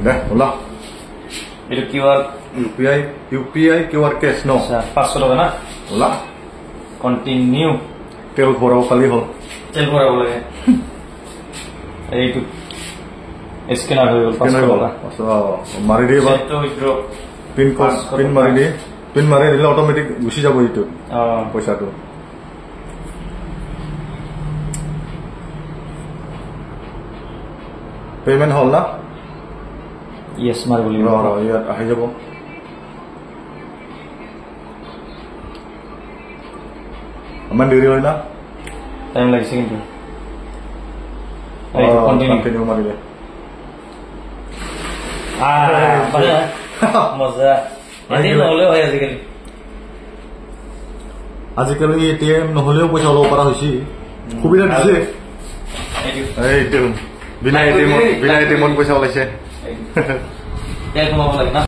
দে ওলা এটা QR UPI QR cash ন 500 টাকা না ওলা কন্টিনিউ তেল ভৰাব খালি হ'ল তেল ভৰাব লাগে এইটো স্ক্যানাৰ হৈ গল 500 টাকা মাৰি দিয়ে বা তো উইথড্ৰ পিন মাৰি দিয়ে পিন মাৰি দিলে অটোমেটিক গুচি যাব এইটো পইচাটো পেমেন্ট হ'ল না ইয়েস মাৰিব লাগিব ইয়াত আহি যাব আমাৰ দেৰি হয় না টাইম লাগিছে কিন্তু এই কন্টিনিউ মাৰিলে মজা এদিন নহলেও হয় আজিকালি এটিএম নহলেও পইচা ল'ব পৰা হৈছে সুবিধা দিছে এইটো বিনা এটিএমত পইচা ওলাইছে তেল কমাব লাগে না